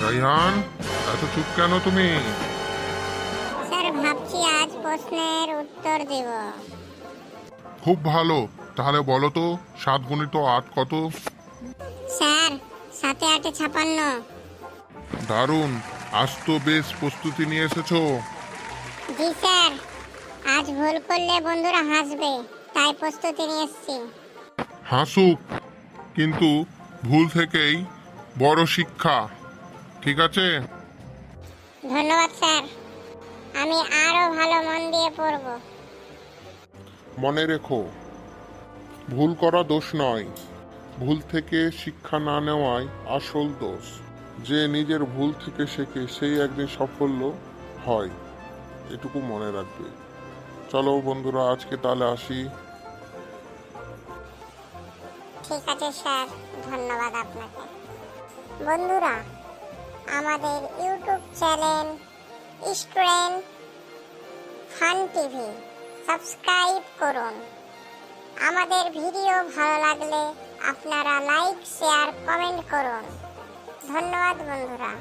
রাইহান, এত চুপ কেন তুমি? স্যার ভাবছি আজ প্রশ্নের উত্তর দেব। খুব ভালো। তাহলে বলো তো 7 × 8 কত? স্যার 7×8 = 56। দারুণ, আজ তো বেশ প্রস্তুতি নিয়ে এসেছো। জি স্যার, আজ ভুল করলে বন্ধুরা হাসবে, তাই প্রস্তুতি নিয়ে এসেছি। হাসুক, কিন্তু ভুল থেকেই বড় শিক্ষা। ঠিক আছে? ধন্যবাদ স্যার, আমি আরো ভালো মন দিয়ে পড়ব। মনে রেখো, ভুল করা দোষ নয়, ভুল থেকে শিক্ষা না নেওয়াই আসল দোষ। যে নিজের ভুল থেকে শেখে সেই একদিন সাফল্য হয়, এটুকু মনে রাখবে। চলো বন্ধুরা, আজকে তাহলে আসি। ঠিক আছে স্যার, ধন্যবাদ আপনাকে। বন্ধুরা, আমাদের YouTube channel student fun TV subscribe করুন। আমাদের ভিডিও ভালো লাগলে আপনারা লাইক, শেয়ার, কমেন্ট করুন। ধন্যবাদ বন্ধুরা।